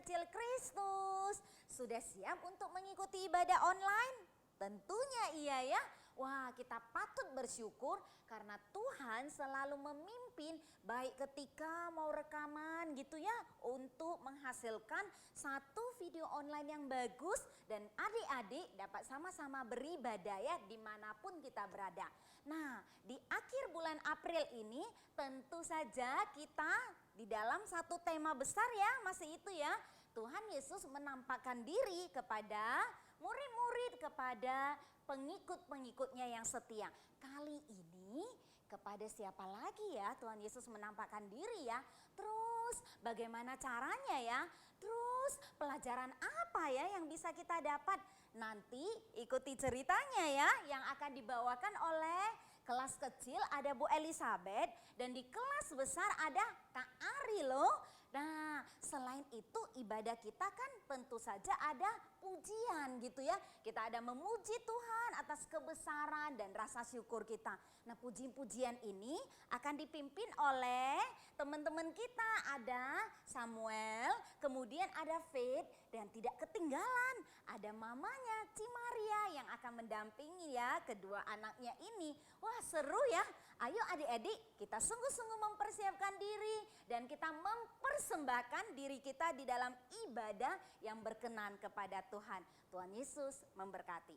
kecil Kristus. Sudah siap untuk mengikuti ibadah online? Tentunya iya ya. Wah, kita patut bersyukur karena Tuhan selalu memimpin baik ketika mau rekaman gitu ya untuk menghasilkan satu video online yang bagus dan adik-adik dapat sama-sama beribadah ya dimanapun kita berada. Nah, di akhir bulan April ini tentu saja kita di dalam satu tema besar ya, masih itu ya. Tuhan Yesus menampakkan diri kepada murid-murid, kepada pengikut-pengikutnya yang setia. Kali ini kepada siapa lagi ya Tuhan Yesus menampakkan diri ya? Terus bagaimana caranya ya? Terus pelajaran apa ya yang bisa kita dapat? Nanti ikuti ceritanya ya yang akan dibawakan oleh kelas kecil ada Bu Elizabeth dan di kelas besar ada Kak Ari loh. Nah, selain itu ibadah kita kan tentu saja ada pujian gitu ya. Kita ada memuji Tuhan atas kebesaran dan rasa syukur kita. Nah, puji-pujian ini akan dipimpin oleh teman-teman kita. Ada Samuel, kemudian ada Faith dan tidak ketinggalan ada mamanya Cimaria yang akan mendampingi ya kedua anaknya ini. Wah, seru ya. Ayo adik-adik kita sungguh-sungguh mempersiapkan diri dan kita mempersembahkan diri kita di dalam ibadah yang berkenan kepada Tuhan. Tuhan Yesus memberkati.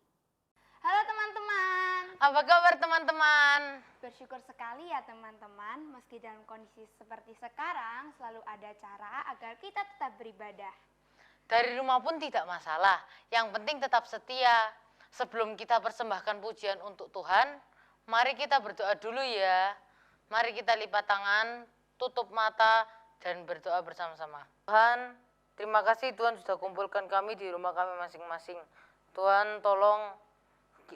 Halo teman-teman. Apa kabar teman-teman? Bersyukur sekali ya teman-teman, meski dalam kondisi seperti sekarang selalu ada cara agar kita tetap beribadah. Dari rumah pun tidak masalah, yang penting tetap setia. Sebelum kita persembahkan pujian untuk Tuhan, mari kita berdoa dulu ya. Mari kita lipat tangan, tutup mata, dan berdoa bersama-sama. Tuhan, terima kasih Tuhan sudah kumpulkan kami di rumah kami masing-masing. Tuhan tolong,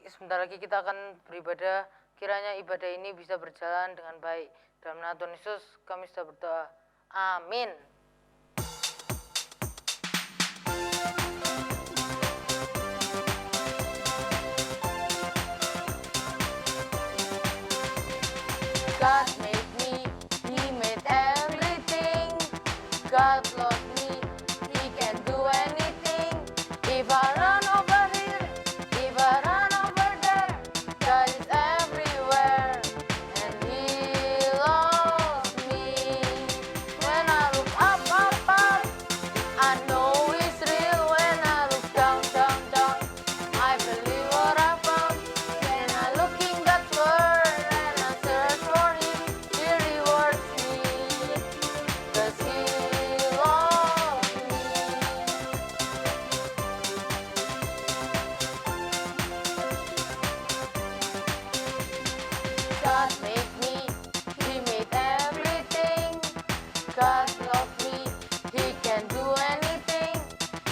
sebentar lagi kita akan beribadah. Kiranya ibadah ini bisa berjalan dengan baik. Dalam nama Tuhan Yesus kami sudah berdoa. Amin. God made me, He made everything. God loves me, He can do anything. If I run over here, if I run over there, God is everywhere and He loves me. When I look up, I know it's real. When I look down, I believe what I found. When I look in God's word and I search for Him, He rewards me, 'cause He loves me. God made me, He made everything. God loves me, He can do anything.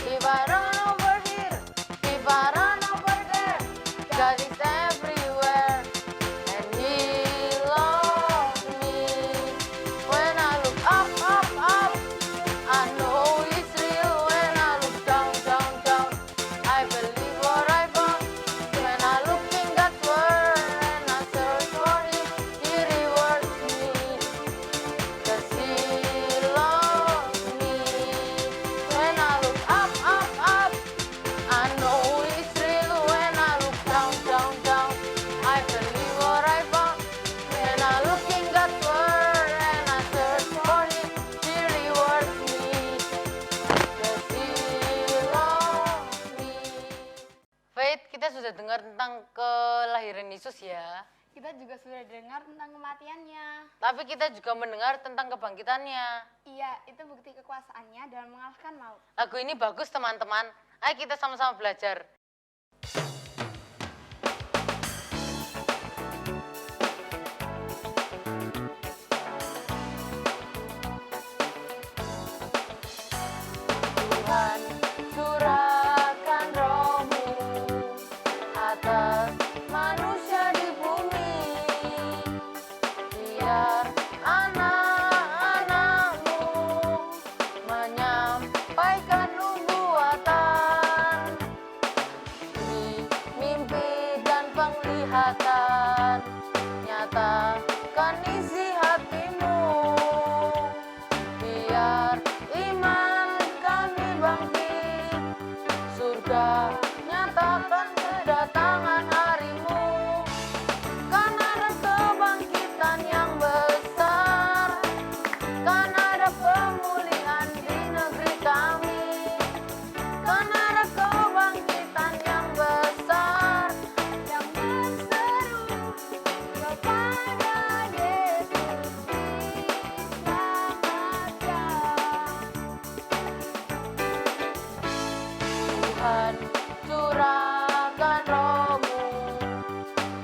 If I run over here, if I run over there, God is everywhere and He loves me. When I look up, I know it's real. When I look down, I believe what I found. When I look in God's word and I search for Him, He rewards me, 'cause He loves me. When I look up, I know it's real. When I look down, I believe what I found. When I look in God's word and I search for Him, He rewards me, 'cause He loves me. Faith, kita sudah dengar tentang kelahiran Yesus ya. Kita juga sudah dengar tentang kematiannya. Tapi kita juga mendengar tentang kebangkitannya. Iya, itu bukti kekuasaannya dalam mengalahkan maut. Lagu ini bagus teman-teman. Ayo kita sama-sama belajar. Tuhan curahkan roh-Mu atas manusia di bumi, biar anak-anak-Mu menyampaikan nubuatan, beri mimpi dan penglihatan, nyatakan isi hatimu, biar iman kami Surga nyatakan kedatangan harimu. Kan ada kebangkitan yang besar, kan ada pemulihan di negeri kami. Kan ada kebangkitan yang besar yang berseru kepada Yesus diselamatkan. Tuhan, curahkan roh-Mu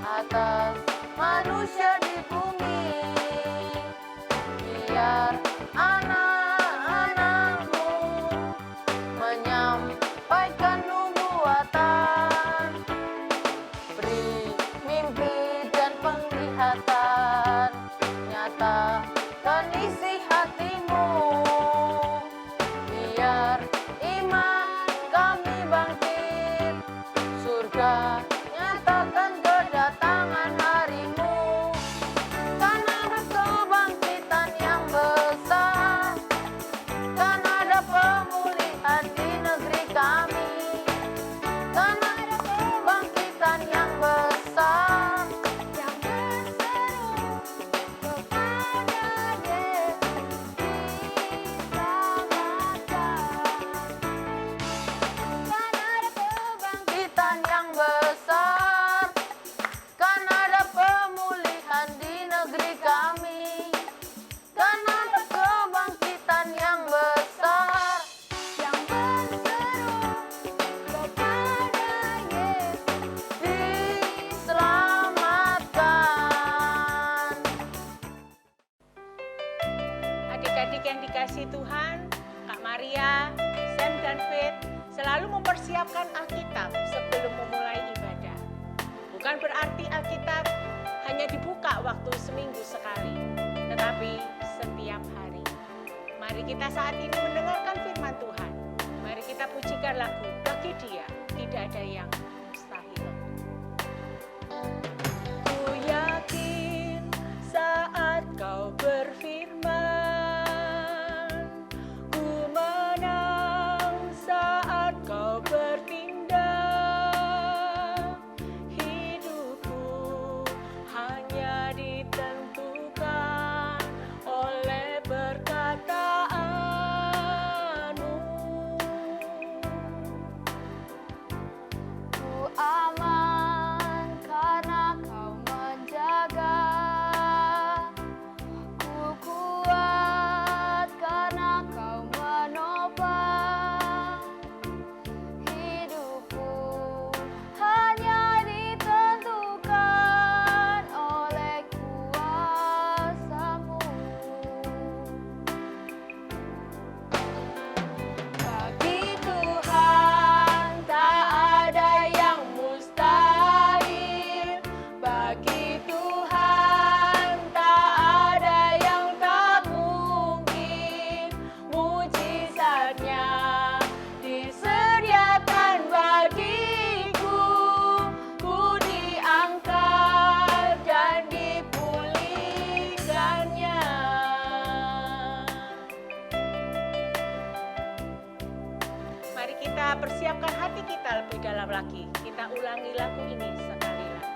atas manusia di bumi, biar anak-anak-Mu menyampaikan nubuatan, beri mimpi dan penglihatan, nyatakan isi hati-Mu, biar iman kami bangkit. Surga nyatakan kedatangan harimu. Kan ada kebangkitan yang besar, kan ada pemulihan di negeri kami. Kan ada kebangkitan yang besar Yang berseru kepada Yesus diselamatkan. Kan ada kebangkitan yang besar, kan ada pemulihan di negeri kami. Kan ada kebangkitan yang besar yang berseru kepada Yesus. diselamatkan. Adik-adik yang dikasihi Tuhan, Kak Maria, Sam dan Faith selalu mempersiapkan Alkitab sebelum memulai ibadah. Bukan berarti Alkitab hanya dibuka waktu seminggu sekali, tetapi setiap hari. Mari kita saat ini mendengarkan firman Tuhan. Mari kita pujikan lagu Bagi Dia Tidak Ada Yang Mustahil. Ku yakin saat kau berfirman, ku menang saat kau bertindak. Hidupku hanya ditentukan oleh perkataanmu. Ku aman karena kau menjaga. Ku kuat karena kau menopang. Hidupku hanya ditentukan oleh kuasa-Mu. Bagi Tuhan tak ada yang mustahil. Bagi Tuhan tak ada yang tak mungkin. Mujizatnya disediakan bagiku. Ku diangkat dan dipulihkannya. Mari kita persiapkan hati kita lebih dalam lagi. Kita ulangi lagu ini sekali lagi.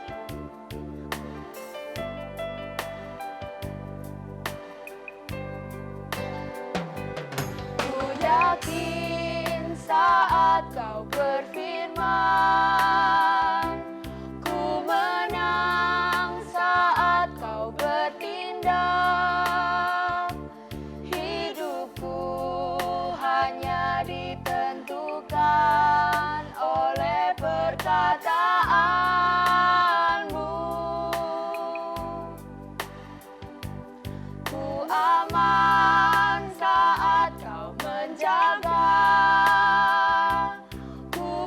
Ku yakin saat kau berfirman, ku menang saat kau bertindak. Hidupku hanya ditentukan oleh perkataanmu. Ku aman saat kau menjaga. Ku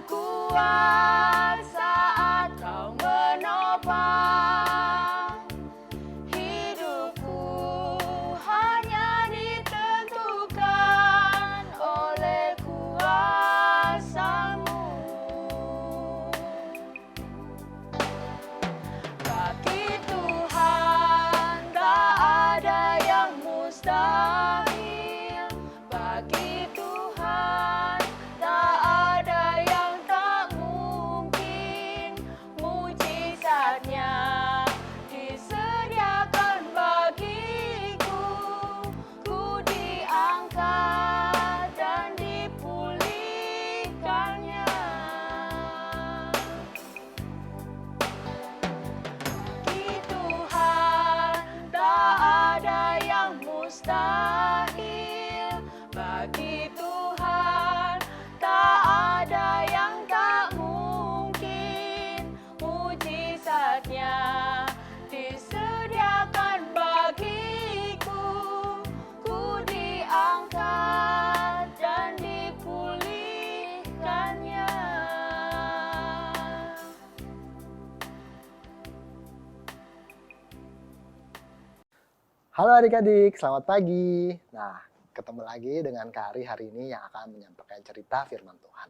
Halo adik-adik, selamat pagi. Nah, ketemu lagi dengan Kak Ari hari ini yang akan menyampaikan cerita firman Tuhan.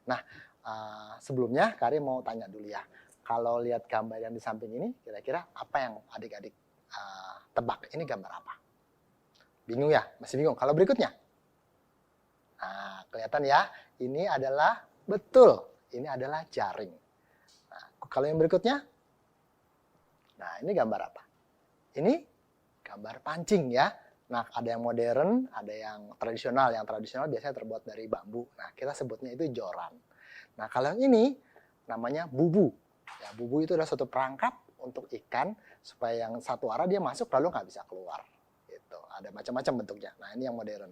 Nah, sebelumnya Kak Ari mau tanya dulu ya. Kalau lihat gambar yang di samping ini, kira-kira apa yang adik-adik tebak? Ini gambar apa? Bingung ya? Masih bingung? Kalau berikutnya? Nah, kelihatan ya, ini adalah betul. Ini adalah jaring. Nah, kalau yang berikutnya? Nah, ini gambar apa? Ini gambar pancing ya. Nah, ada yang modern, ada yang tradisional. Yang tradisional biasanya terbuat dari bambu. Nah, kita sebutnya itu joran. Nah, kalau yang ini namanya bubu. Ya, bubu itu adalah suatu perangkap untuk ikan supaya yang satu arah dia masuk lalu nggak bisa keluar. Gitu. Ada macam-macam bentuknya. Nah, ini yang modern.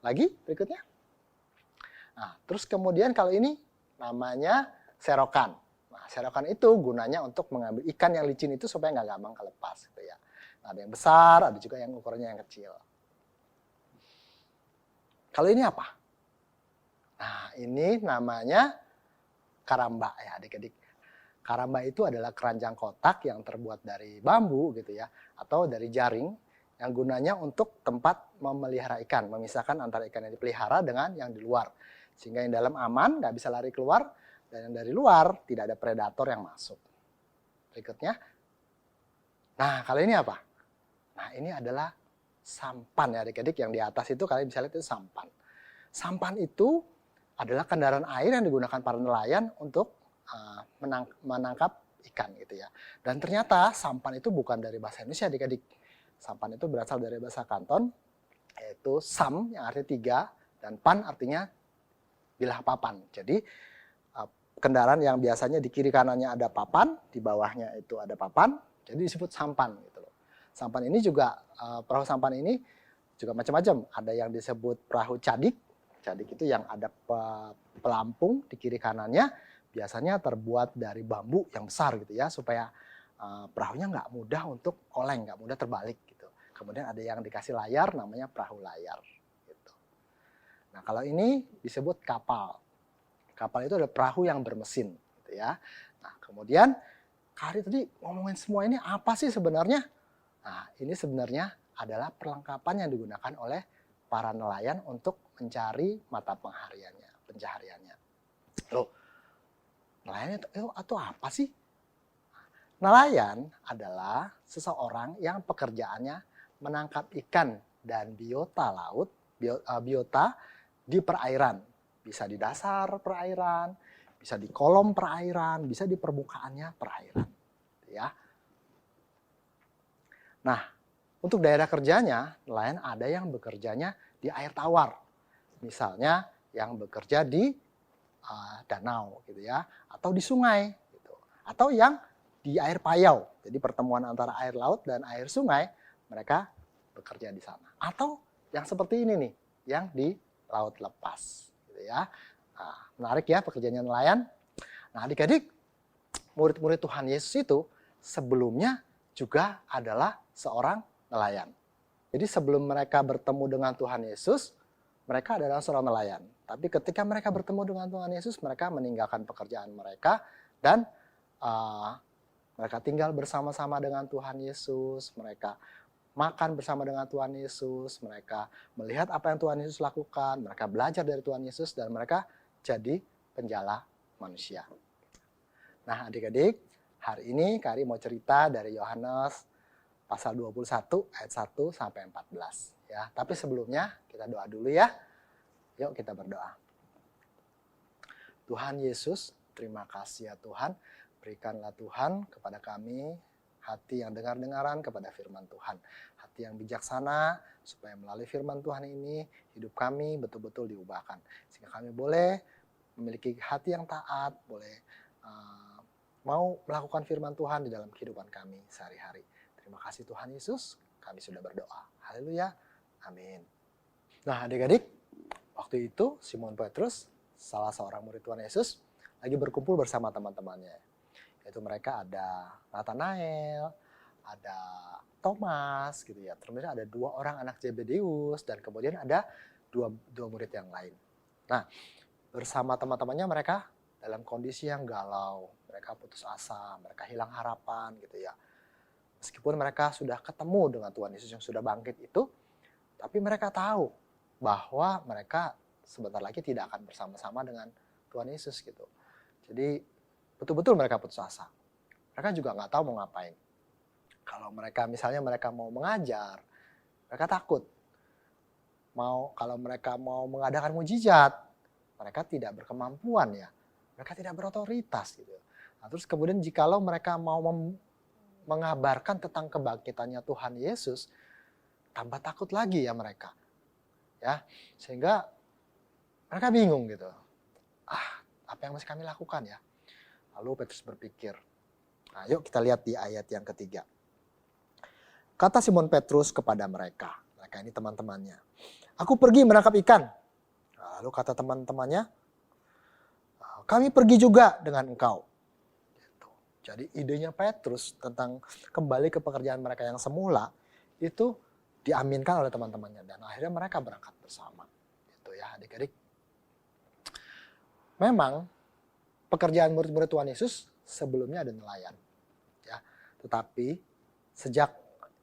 Lagi berikutnya. Nah, terus kemudian kalau ini namanya serokan. Nah, serokan itu gunanya untuk mengambil ikan yang licin itu supaya nggak gampang kelepas. Gitu ya. Ada yang besar, ada juga yang ukurannya yang kecil. Kalau ini apa? Nah, ini namanya karamba ya adik-adik. Karamba itu adalah keranjang kotak yang terbuat dari bambu gitu ya, atau dari jaring yang gunanya untuk tempat memelihara ikan, memisahkan antara ikan yang dipelihara dengan yang di luar. Sehingga yang dalam aman, nggak bisa lari keluar, dan yang dari luar tidak ada predator yang masuk. Berikutnya. Nah, kalau ini apa? Nah, ini adalah sampan ya adik-adik, yang di atas itu kalian bisa lihat itu sampan. Sampan itu adalah kendaraan air yang digunakan para nelayan untuk menangkap ikan gitu ya. Dan ternyata sampan itu bukan dari bahasa Indonesia adik-adik. Sampan itu berasal dari bahasa Kanton, yaitu sam yang artinya tiga, dan pan artinya bilah papan. Jadi kendaraan yang biasanya di kiri kanannya ada papan, di bawahnya itu ada papan, jadi disebut sampan gitu loh. Sampan ini juga, perahu sampan ini juga macam-macam. Ada yang disebut perahu cadik. Cadik itu yang ada pelampung di kiri kanannya. Biasanya terbuat dari bambu yang besar gitu ya. Supaya perahunya nggak mudah untuk oleng, nggak mudah terbalik gitu. Kemudian ada yang dikasih layar, namanya perahu layar. Gitu. Nah, kalau ini disebut kapal. Kapal itu adalah perahu yang bermesin. Gitu ya. Nah, kemudian Kari tadi ngomongin semua ini apa sih sebenarnya? Nah, ini sebenarnya adalah perlengkapan yang digunakan oleh para nelayan untuk mencari mata pencahariannya. Loh, nelayan itu apa sih? Nelayan adalah seseorang yang pekerjaannya menangkap ikan dan biota laut, biota di perairan. Bisa di dasar perairan, bisa di kolom perairan, bisa di permukaannya perairan. Ya. Nah, untuk daerah kerjanya, nelayan ada yang bekerjanya di air tawar. Misalnya yang bekerja di danau gitu ya, atau di sungai gitu. Atau yang di air payau. Jadi pertemuan antara air laut dan air sungai, mereka bekerja di sana. Atau yang seperti ini nih, yang di laut lepas gitu ya. Nah, menarik ya pekerjaannya nelayan. Nah, adik-adik, murid-murid Tuhan Yesus itu sebelumnya juga adalah seorang nelayan. Jadi sebelum mereka bertemu dengan Tuhan Yesus, mereka adalah seorang nelayan. Tapi ketika mereka bertemu dengan Tuhan Yesus, mereka meninggalkan pekerjaan mereka dan mereka tinggal bersama-sama dengan Tuhan Yesus. Mereka makan bersama dengan Tuhan Yesus. Mereka melihat apa yang Tuhan Yesus lakukan. Mereka belajar dari Tuhan Yesus dan mereka jadi penjala manusia. Nah, adik-adik, hari ini Kari mau cerita dari Yohanes pasal 21 ayat 1 sampai 14 ya. Tapi sebelumnya kita doa dulu ya. Yuk kita berdoa. Tuhan Yesus, terima kasih ya Tuhan. Berikanlah Tuhan kepada kami hati yang dengar-dengaran kepada firman Tuhan. Hati yang bijaksana supaya melalui firman Tuhan ini hidup kami betul-betul diubahkan. Sehingga kami boleh memiliki hati yang taat, boleh mau melakukan firman Tuhan di dalam kehidupan kami sehari-hari. Terima kasih Tuhan Yesus, kami sudah berdoa. Haleluya, amin. Nah adik-adik, waktu itu Simon Petrus, salah seorang murid Tuhan Yesus, lagi berkumpul bersama teman-temannya. Yaitu mereka ada Nathanael, ada Thomas gitu ya. Kemudian ada 2 orang anak Zebedeus dan kemudian ada dua murid yang lain. Nah, bersama teman-temannya mereka dalam kondisi yang galau, mereka putus asa, mereka hilang harapan gitu ya. Meskipun mereka sudah ketemu dengan Tuhan Yesus yang sudah bangkit itu, tapi mereka tahu bahwa mereka sebentar lagi tidak akan bersama-sama dengan Tuhan Yesus gitu. Jadi betul-betul mereka putus asa. Mereka juga nggak tahu mau ngapain. Kalau mereka misalnya mereka mau mengajar, mereka takut. Kalau mereka mau mengadakan mujizat, mereka tidak berkemampuan ya. Mereka tidak berotoritas gitu. Nah, terus kemudian jikalau mereka mau mengabarkan tentang kebangkitannya Tuhan Yesus, tambah takut lagi ya mereka. Ya, sehingga mereka bingung gitu. Apa yang mesti kami lakukan ya? Lalu Petrus berpikir. Nah, yuk kita lihat di ayat yang ketiga. Kata Simon Petrus kepada mereka ini teman-temannya, "Aku pergi menangkap ikan." Lalu kata teman-temannya, "Kami pergi juga dengan engkau." Gitu. Jadi idenya Petrus tentang kembali ke pekerjaan mereka yang semula itu diaminkan oleh teman-temannya dan akhirnya mereka berangkat bersama. Gitu ya adik-adik. Memang pekerjaan murid-murid Tuhan Yesus sebelumnya ada nelayan. Ya. Tetapi sejak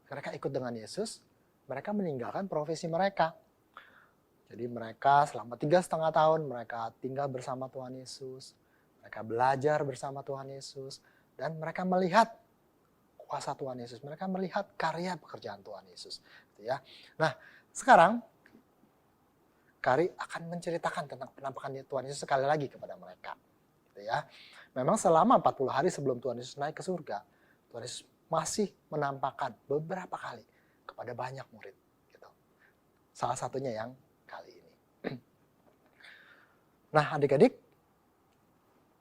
mereka ikut dengan Yesus, mereka meninggalkan profesi mereka. Jadi mereka selama 3,5 tahun mereka tinggal bersama Tuhan Yesus. Mereka belajar bersama Tuhan Yesus. Dan mereka melihat kuasa Tuhan Yesus. Mereka melihat karya pekerjaan Tuhan Yesus. Gitu ya. Nah sekarang Kari akan menceritakan tentang penampakan Tuhan Yesus sekali lagi kepada mereka. Gitu ya. Memang selama 40 hari sebelum Tuhan Yesus naik ke surga, Tuhan Yesus masih menampakkan beberapa kali kepada banyak murid. Gitu. Salah satunya yang kali ini. Nah adik-adik,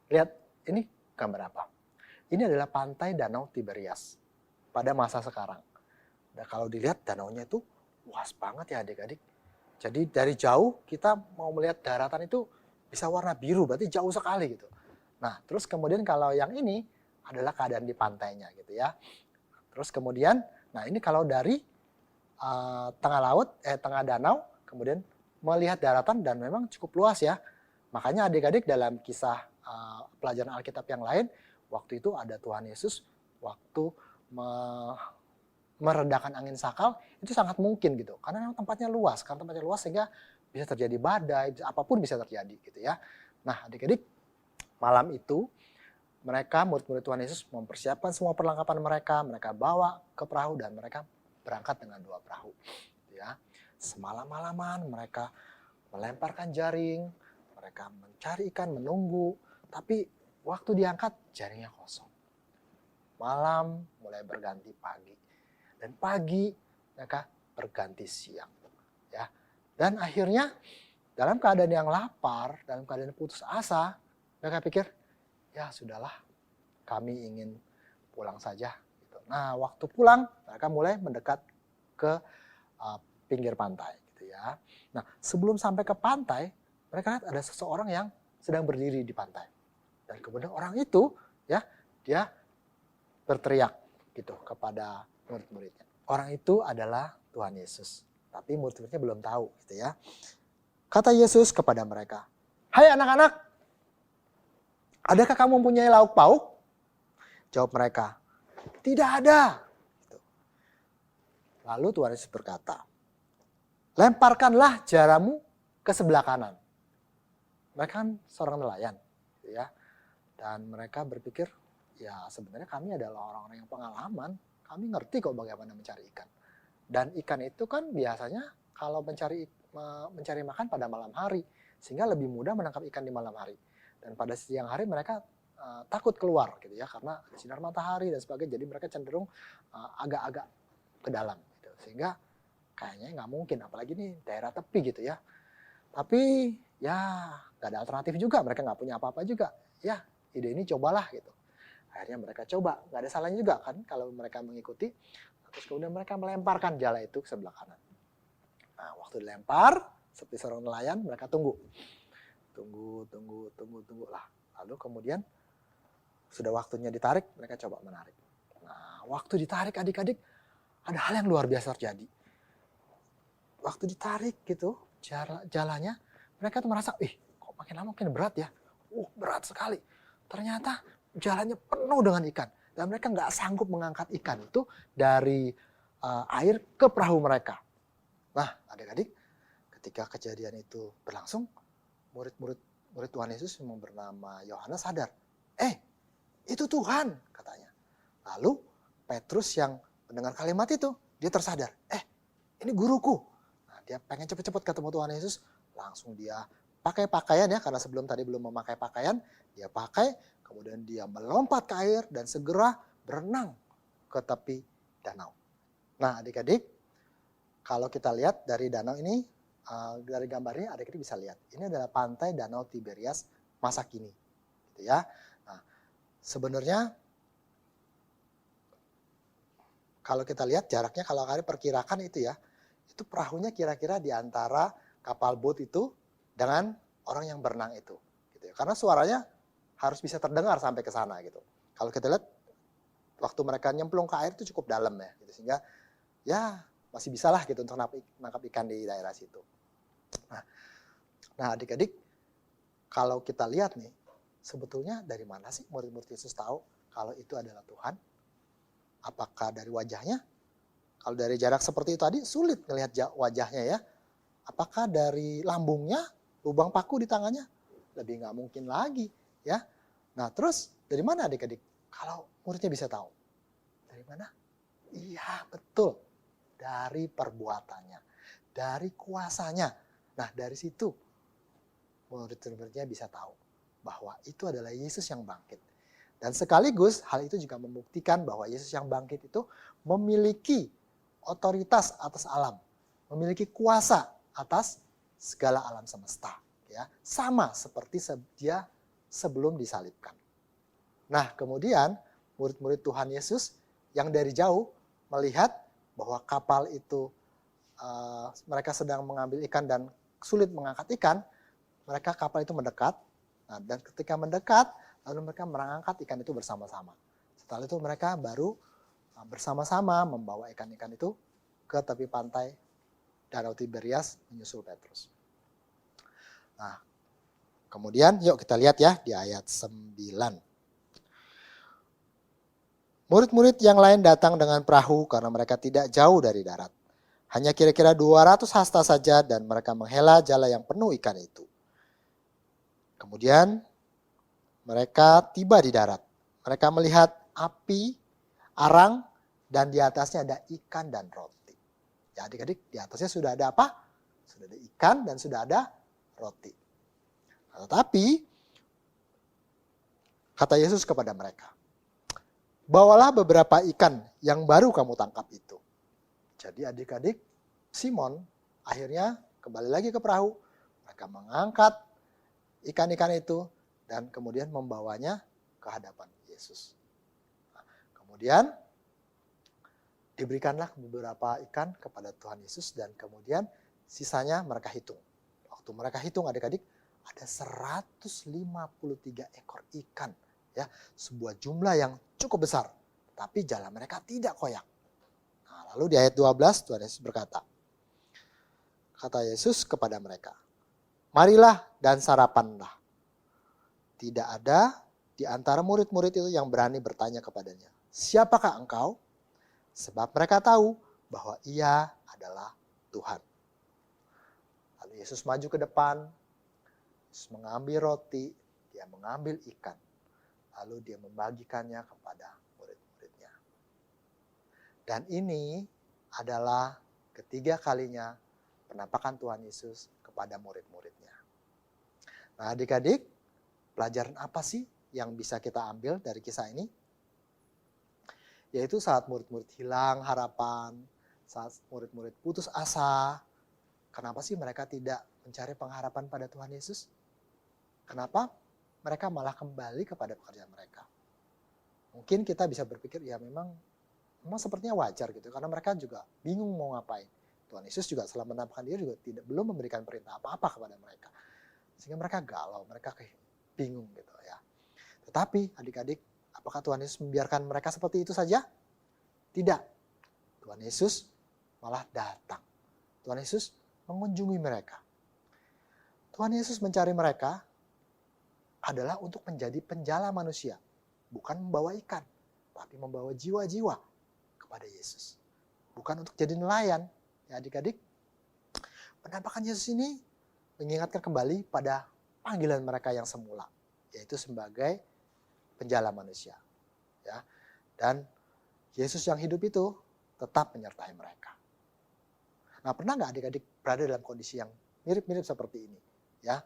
lihat ini gambar apa? Ini adalah pantai Danau Tiberias pada masa sekarang. Dan kalau dilihat danaunya itu luas banget ya adik-adik. Jadi dari jauh kita mau melihat daratan itu bisa warna biru, berarti jauh sekali gitu. Nah terus kemudian kalau yang ini adalah keadaan di pantainya gitu ya. Terus kemudian, nah ini kalau dari tengah danau, kemudian melihat daratan dan memang cukup luas ya. Makanya adik-adik dalam kisah pelajaran Alkitab yang lain, waktu itu ada Tuhan Yesus waktu meredakan angin sakal, itu sangat mungkin gitu. Karena memang tempatnya luas, sehingga bisa terjadi badai, apapun bisa terjadi gitu ya. Nah adik-adik, malam itu mereka murid-murid Tuhan Yesus mempersiapkan semua perlengkapan mereka bawa ke perahu dan mereka berangkat dengan 2 perahu. Ya, semalam-malaman mereka melemparkan jaring, mereka mencari ikan, menunggu, tapi waktu diangkat jaringnya kosong. Malam mulai berganti pagi, dan pagi mereka berganti siang. Ya, dan akhirnya dalam keadaan yang lapar, dalam keadaan putus asa, mereka pikir, ya sudahlah, kami ingin pulang saja. Nah, waktu pulang mereka mulai mendekat ke pinggir pantai, gitu ya. Nah, sebelum sampai ke pantai, mereka lihat ada seseorang yang sedang berdiri di pantai. Dan kemudian orang itu, ya, dia berteriak gitu kepada murid-muridnya. Orang itu adalah Tuhan Yesus, tapi murid-muridnya belum tahu, gitu ya. Kata Yesus kepada mereka, "Hai anak-anak, adakah kamu mempunyai lauk pauk?" Jawab mereka, "Tidak ada." Lalu Tuhan Yesus berkata, "Lemparkanlah jaramu ke sebelah kanan." Mereka kan seorang nelayan. Ya. Dan mereka berpikir, ya sebenarnya kami adalah orang-orang yang pengalaman. Kami ngerti kok bagaimana mencari ikan. Dan ikan itu kan biasanya kalau mencari makan pada malam hari. Sehingga lebih mudah menangkap ikan di malam hari. Dan pada siang hari mereka takut keluar gitu ya, karena sinar matahari dan sebagainya, jadi mereka cenderung agak-agak ke dalam gitu. Sehingga kayaknya nggak mungkin, apalagi nih daerah tepi gitu ya. Tapi ya nggak ada alternatif juga, mereka nggak punya apa-apa juga. Ya ide ini cobalah gitu. Akhirnya mereka coba, nggak ada salahnya juga kan kalau mereka mengikuti. Terus kemudian mereka melemparkan jala itu ke sebelah kanan. Nah waktu dilempar, seperti seorang nelayan, mereka tunggu lah. Lalu kemudian sudah waktunya ditarik, mereka coba menarik. Nah, waktu ditarik adik-adik, ada hal yang luar biasa terjadi. Waktu ditarik gitu, jalannya, mereka tuh merasa, kok makin lama makin berat ya. Berat sekali. Ternyata jalannya penuh dengan ikan. Dan mereka nggak sanggup mengangkat ikan itu dari air ke perahu mereka. Nah, adik-adik, ketika kejadian itu berlangsung, murid Tuhan Yesus yang bernama Yohanes sadar. Itu Tuhan, katanya. Lalu Petrus yang mendengar kalimat itu, dia tersadar. Ini guruku. Nah, dia pengen cepat-cepat ketemu Tuhan Yesus. Langsung dia pakai pakaian ya, karena sebelum tadi belum memakai pakaian. Dia pakai, kemudian dia melompat ke air dan segera berenang ke tepi danau. Nah, adik-adik, kalau kita lihat dari danau ini, dari gambarnya adik-adik bisa lihat. Ini adalah pantai Danau Tiberias masa kini. Gitu ya. Nah, sebenarnya kalau kita lihat jaraknya, kalau kalian perkirakan itu ya, itu perahunya kira-kira di antara kapal boat itu dengan orang yang berenang itu. Gitu ya. Karena suaranya harus bisa terdengar sampai ke sana gitu. Kalau kita lihat waktu mereka nyemplung ke air itu cukup dalam ya, gitu. Sehingga ya masih bisa lah gitu untuk nangkap ikan di daerah situ. Nah adik-adik, kalau kita lihat nih, sebetulnya dari mana sih murid-murid Yesus tahu kalau itu adalah Tuhan? Apakah dari wajahnya? Kalau dari jarak seperti itu tadi sulit melihat wajahnya ya. Apakah dari lambungnya, lubang paku di tangannya? Lebih nggak mungkin lagi ya. Nah terus dari mana adik-adik? Kalau muridnya bisa tahu? Dari mana? Iya betul. Dari perbuatannya. Dari kuasanya. Nah dari situ murid-muridnya bisa tahu bahwa itu adalah Yesus yang bangkit. Dan sekaligus hal itu juga membuktikan bahwa Yesus yang bangkit itu memiliki otoritas atas alam. Memiliki kuasa atas segala alam semesta. Ya. Sama seperti dia sebelum disalibkan. Nah kemudian murid-murid Tuhan Yesus yang dari jauh melihat bahwa kapal itu mereka sedang mengambil ikan dan sulit mengangkat ikan, kapal itu mendekat. Nah, dan ketika mendekat, lalu mereka mengangkat ikan itu bersama-sama. Setelah itu mereka baru bersama-sama membawa ikan-ikan itu ke tepi pantai Danau Tiberias menyusul Petrus. Nah, kemudian yuk kita lihat ya di ayat 9. Murid-murid yang lain datang dengan perahu karena mereka tidak jauh dari darat. Hanya kira-kira 200 hasta saja dan mereka menghela jala yang penuh ikan itu. Kemudian mereka tiba di darat. Mereka melihat api, arang, dan di atasnya ada ikan dan roti. Ya adik-adik, di atasnya sudah ada apa? Sudah ada ikan dan sudah ada roti. Nah, tetapi, kata Yesus kepada mereka, bawalah beberapa ikan yang baru kamu tangkap itu. Jadi adik-adik, Simon akhirnya kembali lagi ke perahu. Mereka mengangkat ikan-ikan itu dan kemudian membawanya ke hadapan Yesus. Nah, kemudian diberikanlah beberapa ikan kepada Tuhan Yesus dan kemudian sisanya mereka hitung. Waktu mereka hitung adik-adik ada 153 ekor ikan. Ya, sebuah jumlah yang cukup besar. Tapi jala mereka tidak koyak. Nah, lalu di ayat 12 Tuhan Yesus berkata, kata Yesus kepada mereka, marilah dan sarapanlah. Tidak ada di antara murid-murid itu yang berani bertanya kepadanya, siapakah engkau? Sebab mereka tahu bahwa ia adalah Tuhan. Lalu Yesus maju ke depan, Yesus mengambil roti, dia mengambil ikan. Lalu dia membagikannya kepada murid-muridnya. Dan ini adalah ketiga kalinya penampakan Tuhan Yesus kepada murid-muridnya. Nah adik-adik, pelajaran apa sih yang bisa kita ambil dari kisah ini? Yaitu saat murid-murid hilang harapan, saat murid-murid putus asa. Kenapa sih mereka tidak mencari pengharapan pada Tuhan Yesus? Kenapa mereka malah kembali kepada pekerjaan mereka? Mungkin kita bisa berpikir ya memang sepertinya wajar gitu. Karena mereka juga bingung mau ngapain. Tuhan Yesus juga setelah menampakkan dia juga belum memberikan perintah apa-apa kepada mereka. Sehingga mereka galau, mereka bingung gitu ya. Tetapi adik-adik, apakah Tuhan Yesus membiarkan mereka seperti itu saja? Tidak. Tuhan Yesus malah datang. Tuhan Yesus mengunjungi mereka. Tuhan Yesus mencari mereka adalah untuk menjadi penjala manusia. Bukan membawa ikan. tapi membawa jiwa-jiwa kepada Yesus. Bukan untuk jadi nelayan. Ya adik-adik, penampakan Yesus ini mengingatkan kembali pada panggilan mereka yang semula, yaitu sebagai penjala manusia. Ya. Dan Yesus yang hidup itu tetap menyertai mereka. Nah, pernah nggak adik-adik berada dalam kondisi yang mirip-mirip seperti ini? Ya,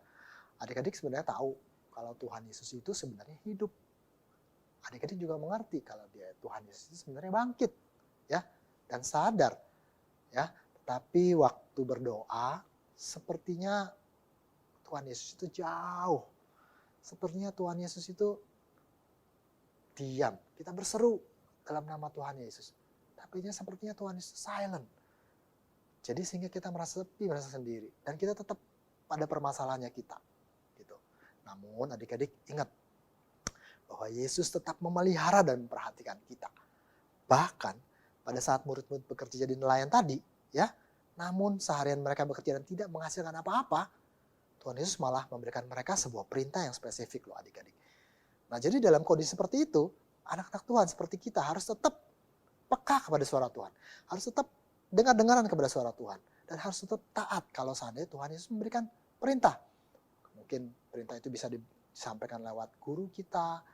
adik-adik sebenarnya tahu kalau Tuhan Yesus itu sebenarnya hidup. Adik-adik juga mengerti kalau Tuhan Yesus itu sebenarnya bangkit, ya, dan sadar, ya. Tetapi waktu berdoa, sepertinya Tuhan Yesus itu jauh. Sepertinya Tuhan Yesus itu diam. Kita berseru dalam nama Tuhan Yesus. Tapi sepertinya Tuhan Yesus silent. Jadi sehingga kita merasa sepi, merasa sendiri. Dan kita tetap pada permasalahannya kita. Gitu. Namun adik-adik ingat bahwa Yesus tetap memelihara dan memperhatikan kita. Bahkan pada saat murid-murid bekerja jadi nelayan tadi, ya, namun seharian mereka bekerja dan tidak menghasilkan apa-apa, Tuhan Yesus malah memberikan mereka sebuah perintah yang spesifik loh adik-adik. Nah jadi dalam kondisi seperti itu, anak-anak Tuhan seperti kita harus tetap peka kepada suara Tuhan. Harus tetap dengar-dengaran kepada suara Tuhan. Dan harus tetap taat kalau seandainya Tuhan Yesus memberikan perintah. Mungkin perintah itu bisa disampaikan lewat guru kita,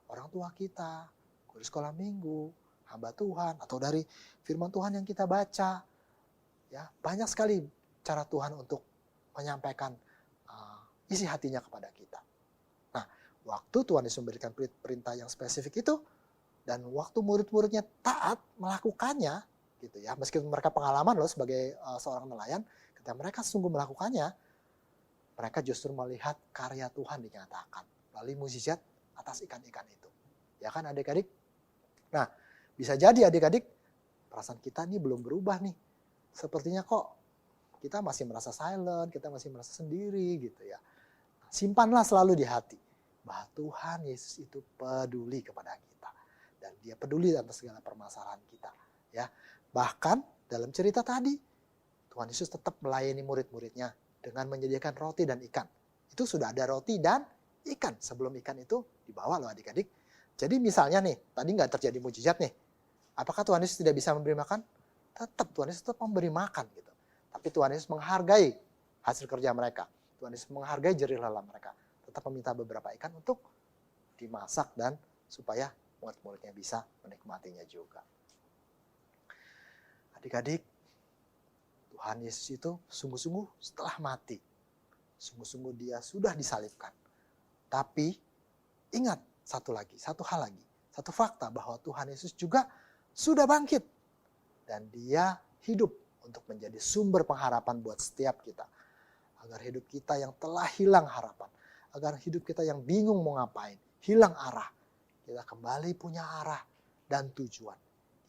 orang tua kita, guru sekolah minggu, hamba Tuhan, atau dari firman Tuhan yang kita baca. Ya, banyak sekali cara Tuhan untuk menyampaikan isi hatinya kepada kita. Nah, waktu Tuhan Yesus memberikan perintah yang spesifik itu, dan waktu murid-muridnya taat melakukannya, gitu ya, meskipun mereka pengalaman loh sebagai seorang nelayan, ketika mereka sungguh melakukannya, mereka justru melihat karya Tuhan dinyatakan melalui mukjizat atas ikan-ikan itu. Ya kan adik-adik? Nah, bisa jadi adik-adik, perasaan kita ini belum berubah nih. Sepertinya kok kita masih merasa silent, kita masih merasa sendiri gitu ya. Simpanlah selalu di hati bahwa Tuhan Yesus itu peduli kepada kita. Dan dia peduli atas segala permasalahan kita. Ya. Bahkan dalam cerita tadi, Tuhan Yesus tetap melayani murid-muridnya dengan menyediakan roti dan ikan. Itu sudah ada roti dan ikan. Sebelum ikan itu dibawa loh adik-adik. Jadi misalnya nih, tadi nggak terjadi mujizat nih. Apakah Tuhan Yesus tidak bisa memberi makan? Tetap Tuhan Yesus tetap memberi makan gitu. Tapi Tuhan Yesus menghargai hasil kerja mereka. Tuhan Yesus menghargai jerih lelah mereka. Tetap meminta beberapa ikan untuk dimasak dan supaya murid-muridnya bisa menikmatinya juga. Adik-adik, Tuhan Yesus itu sungguh-sungguh setelah mati. Sungguh-sungguh dia sudah disalibkan. Tapi ingat satu hal lagi. Satu fakta bahwa Tuhan Yesus juga sudah bangkit. Dan dia hidup untuk menjadi sumber pengharapan buat setiap kita. Agar hidup kita yang telah hilang harapan. Agar hidup kita yang bingung mau ngapain. Hilang arah. Kita kembali punya arah dan tujuan.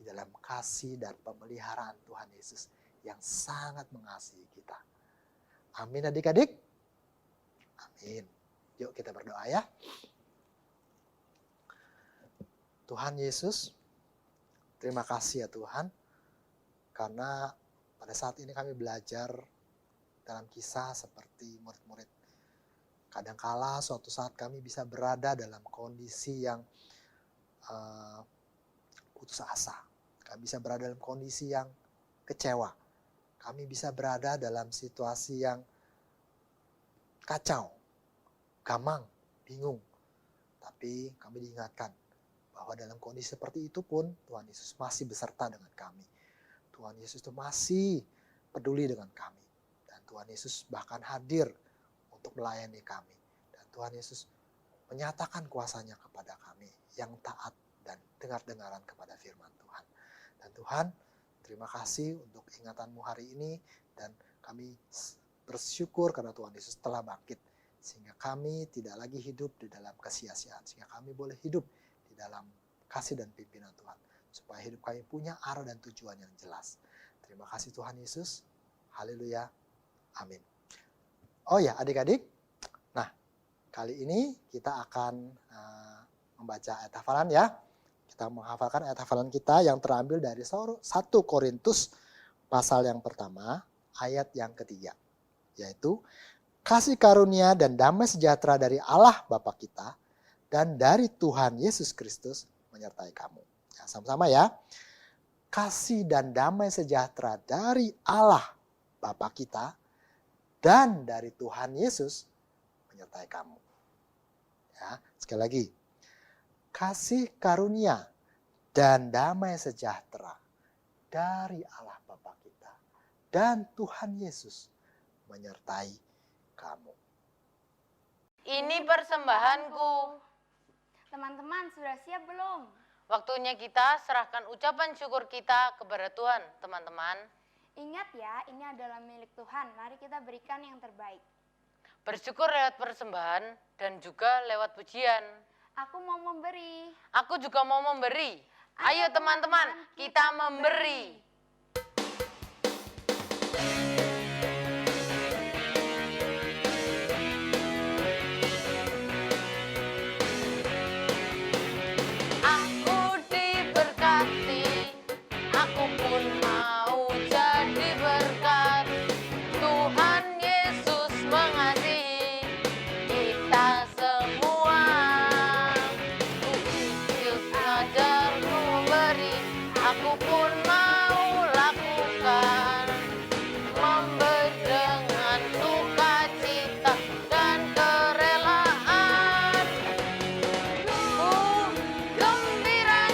Di dalam kasih dan pemeliharaan Tuhan Yesus yang sangat mengasihi kita. Amin adik-adik. Amin. Yuk kita berdoa ya. Tuhan Yesus, terima kasih ya Tuhan. Karena pada saat ini kami belajar dalam kisah seperti murid-murid. Kadangkala suatu saat kami bisa berada dalam kondisi yang putus asa. Kami bisa berada dalam kondisi yang kecewa. Kami bisa berada dalam situasi yang kacau, gamang, bingung. Tapi kami diingatkan bahwa dalam kondisi seperti itu pun Tuhan Yesus masih beserta dengan kami. Tuhan Yesus itu masih peduli dengan kami. Dan Tuhan Yesus bahkan hadir untuk melayani kami. Dan Tuhan Yesus menyatakan kuasanya kepada kami yang taat dan dengar-dengaran kepada firman Tuhan. Dan Tuhan, terima kasih untuk ingatanmu hari ini. Dan kami bersyukur karena Tuhan Yesus telah bangkit. Sehingga kami tidak lagi hidup di dalam kesia-siaan. Sehingga kami boleh hidup di dalam kasih dan pimpinan Tuhan. Supaya hidup kami punya arah dan tujuan yang jelas. Terima kasih Tuhan Yesus. Haleluya. Amin. Oh ya adik-adik. Nah kali ini kita akan membaca ayat hafalan ya. Kita menghafalkan ayat hafalan kita yang terambil dari 1 Korintus pasal yang pertama ayat yang ketiga. Yaitu kasih karunia dan damai sejahtera dari Allah Bapa kita dan dari Tuhan Yesus Kristus menyertai kamu. Nah, sama-sama ya. Kasih dan damai sejahtera dari Allah Bapa kita dan dari Tuhan Yesus menyertai kamu. Ya, sekali lagi. Kasih karunia dan damai sejahtera dari Allah Bapa kita dan Tuhan Yesus menyertai kamu. Ini persembahanku. Teman-teman, sudah siap belum? Waktunya kita serahkan ucapan syukur kita kepada Tuhan, teman-teman. Ingat ya, ini adalah milik Tuhan. Mari kita berikan yang terbaik. Bersyukur lewat persembahan dan juga lewat pujian. Aku mau memberi. Aku juga mau memberi. Ayo teman-teman, kita memberi. Aku diberkati, aku pun mau jadi berkat. Tuhan Yesus mengasihi kita semua. Yesus ajarku memberi, aku pun mau lakukan. Memberi dengan sukacita dan kerelaan. Gembira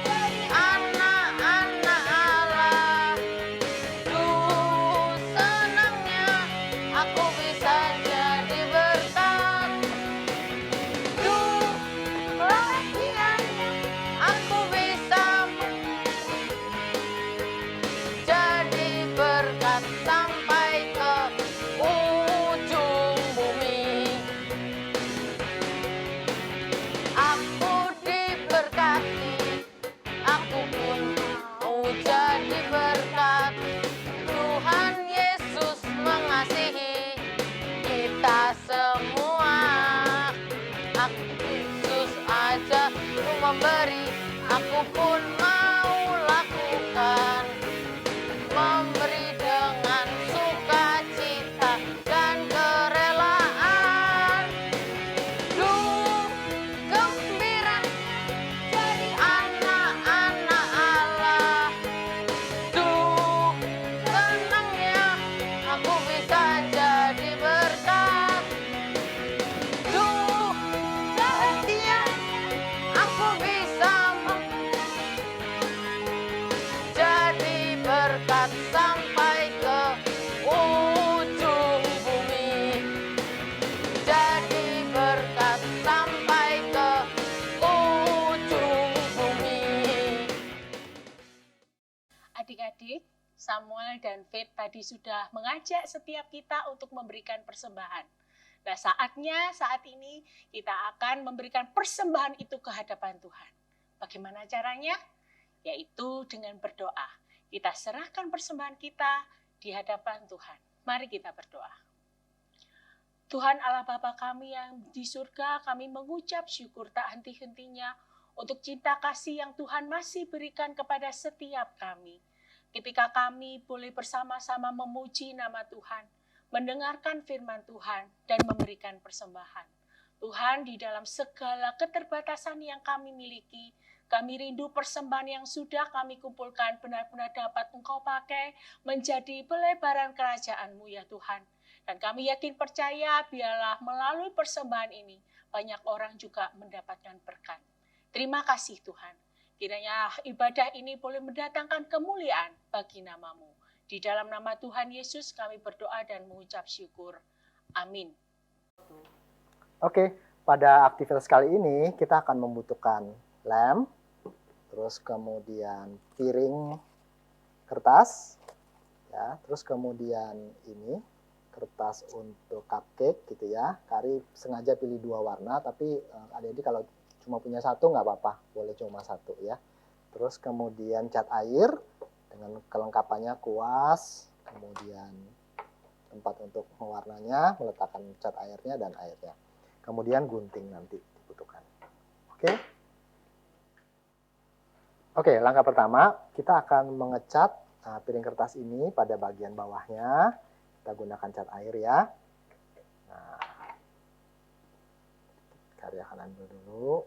jadi anak-anak Allah. Senangnya aku bisa jadi berkat. Latihan aku bisa jadi berkat sampai ke ujung bumi. Aku diberkati, aku pun mau jadi berkat. Tuhan Yesus mengasihi kita semua. Aku Yesus aja memberi, aku pun mau lakukan. Memberi dengan sukacita dan kerelaan. Gembira jadi anak-anak Allah. Senangnya aku bisa jadi berkat. Bahagia aku bisa jadi berkat sampai ke ujung bumi. Jadi berkat sampai ke ujung bumi. Adik-adik, Samuel dan Faith tadi sudah mengajak setiap kita untuk memberikan persembahan. Nah, saat ini kita akan memberikan persembahan itu ke hadapan Tuhan. Bagaimana caranya? Yaitu dengan berdoa. Kita serahkan persembahan kita di hadapan Tuhan. Mari kita berdoa. Tuhan Allah Bapa kami yang di surga, kami mengucap syukur tak henti-hentinya untuk cinta kasih yang Tuhan masih berikan kepada setiap kami. Ketika kami boleh bersama-sama memuji nama Tuhan, mendengarkan firman Tuhan, dan memberikan persembahan. Tuhan, di dalam segala keterbatasan yang kami miliki, kami rindu persembahan yang sudah kami kumpulkan benar-benar dapat Engkau pakai menjadi pelebaran kerajaan-Mu ya Tuhan. Dan kami yakin percaya biarlah melalui persembahan ini banyak orang juga mendapatkan berkat. Terima kasih Tuhan. Kiranya ibadah ini boleh mendatangkan kemuliaan bagi nama-Mu. Di dalam nama Tuhan Yesus kami berdoa dan mengucap syukur. Amin. Oke, pada aktivitas kali ini kita akan membutuhkan lem, terus kemudian piring kertas, ya, terus kemudian ini kertas untuk cupcake gitu ya. Kari sengaja pilih 2 warna, tapi adik-adik kalau cuma punya 1 nggak apa-apa, boleh cuma 1 ya. Terus kemudian cat air dengan kelengkapannya kuas, kemudian tempat untuk mewarnanya, meletakkan cat airnya dan airnya. Kemudian gunting nanti dibutuhkan. Oke? Oke, langkah pertama kita akan mengecat piring kertas ini pada bagian bawahnya. Kita gunakan cat air ya. Nah, karya kanan dulu.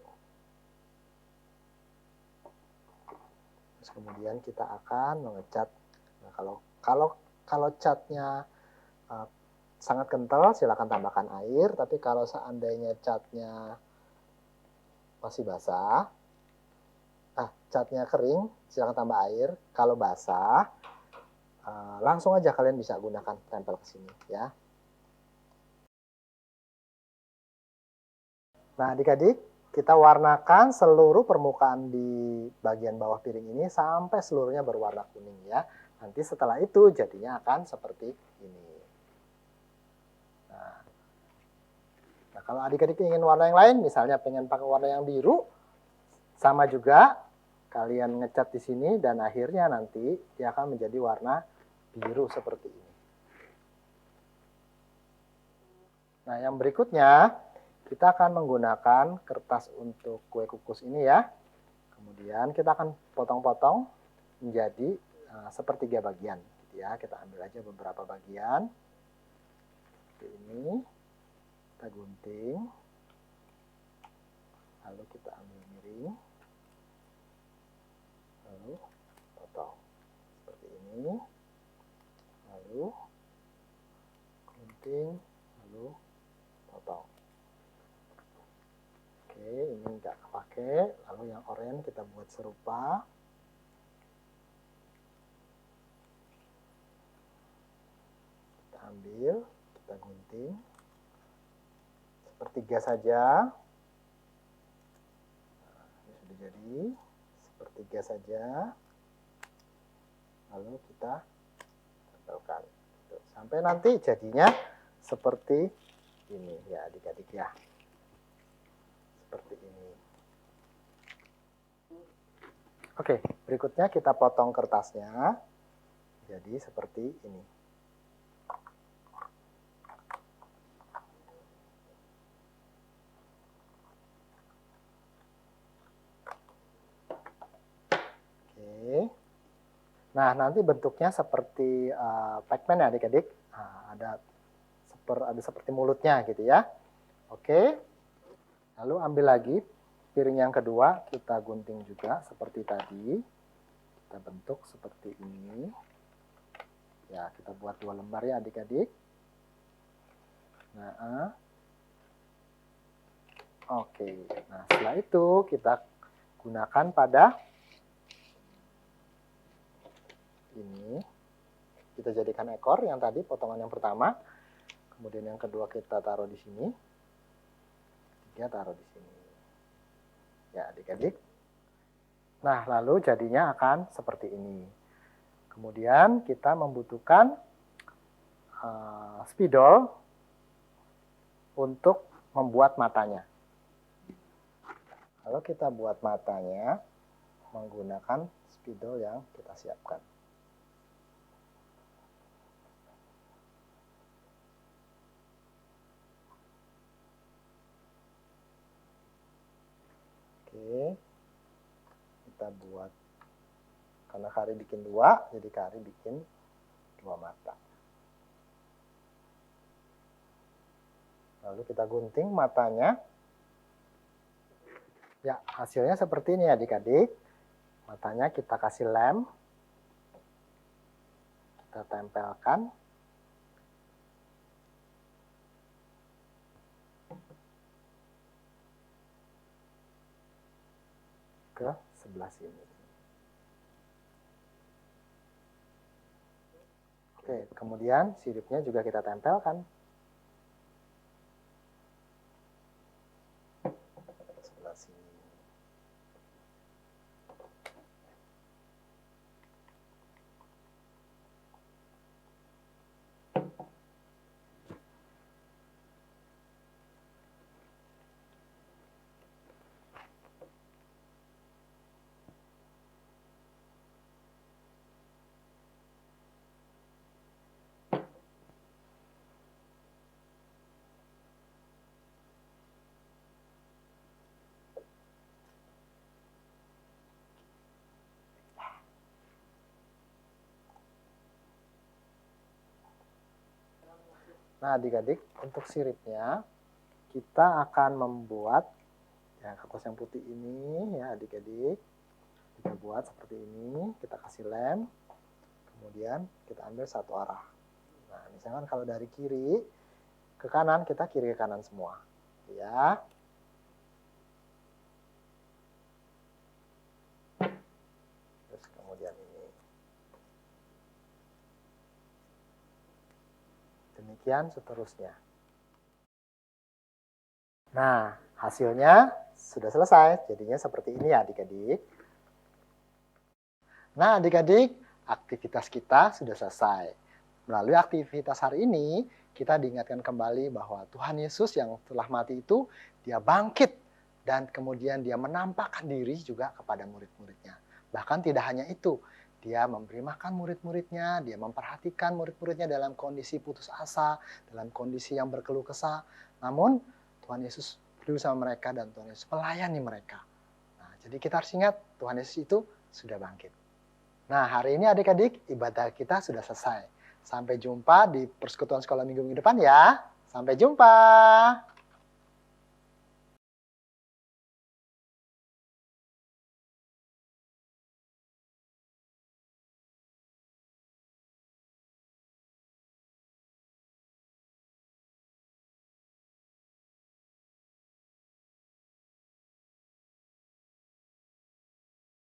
kemudian kita akan mengecat. Nah, kalau catnya sangat kental, silakan tambahkan air. Tapi kalau seandainya catnya masih basah, catnya kering, silakan tambah air. Kalau basah, langsung aja kalian bisa gunakan tempel ke sini ya. Nah, adik-adik, kita warnakan seluruh permukaan di bagian bawah piring ini sampai seluruhnya berwarna kuning ya. Nanti setelah itu jadinya akan seperti ini. Nah, kalau adik-adik ingin warna yang lain, misalnya pengen pakai warna yang biru, sama juga kalian ngecat di sini dan akhirnya nanti dia akan menjadi warna biru seperti ini. Nah, yang berikutnya kita akan menggunakan kertas untuk kue kukus ini ya. Kemudian kita akan potong-potong menjadi sepertiga bagian gitu ya. Kita ambil aja beberapa bagian. Seperti ini. Kita gunting. Lalu kita ambil miring. Lalu potong. Seperti ini. Lalu gunting. Lalu potong. Oke, ini nggak kepake. Lalu yang oranye kita buat serupa. Kita ambil, kita gunting. Sepertiga saja. Nah, ini sudah jadi. Sepertiga saja. Lalu kita tempelkan. Sampai nanti jadinya seperti ini ya adik-adik ya. Seperti ini. Oke, berikutnya kita potong kertasnya jadi seperti ini. Oke. Nah, nanti bentuknya seperti Pac-Man ya adik-adik. Nah, ada seperti mulutnya gitu ya. Oke. Lalu ambil lagi piring yang kedua, kita gunting juga seperti tadi. Kita bentuk seperti ini. Ya, kita buat 2 lembar ya adik-adik. Nah, oke. Nah, setelah itu kita gunakan pada ini. Kita jadikan ekor yang tadi potongan yang pertama. Kemudian yang kedua kita taruh di sini. Dia taruh di sini. Ya, adik-adik. Nah, lalu jadinya akan seperti ini. Kemudian kita membutuhkan spidol untuk membuat matanya. Lalu kita buat matanya menggunakan spidol yang kita siapkan. Oke, kita buat, karena Kari bikin 2, jadi Kari bikin 2 mata. Lalu kita gunting matanya. Ya, hasilnya seperti ini adik-adik. Matanya kita kasih lem. Kita tempelkan. Ke sebelah sini. Oke, kemudian siripnya juga kita tempelkan. Sebelah sini. Nah, adik-adik, untuk siripnya kita akan membuat ya kertas yang putih ini ya adik-adik. kita buat seperti ini, kita kasih lem, kemudian kita ambil satu arah. Nah, misalkan kalau dari kiri ke kanan, kita kiri ke kanan semua. Ya. Terus kemudian ini. Demikian seterusnya. Nah, hasilnya sudah selesai. Jadinya seperti ini ya adik-adik. Nah, adik-adik, aktivitas kita sudah selesai. Melalui aktivitas hari ini, kita diingatkan kembali bahwa Tuhan Yesus yang telah mati itu, dia bangkit. Dan kemudian dia menampakkan diri juga kepada murid-muridnya. Bahkan tidak hanya itu, dia memberi makan murid-muridnya, dia memperhatikan murid-muridnya dalam kondisi putus asa, dalam kondisi yang berkeluh kesah. Namun, Tuhan Yesus peduli sama mereka dan Tuhan Yesus melayani mereka. Nah, jadi kita harus ingat, Tuhan Yesus itu sudah bangkit. Nah, hari ini adik-adik, ibadah kita sudah selesai. Sampai jumpa di persekutuan sekolah minggu depan ya. Sampai jumpa.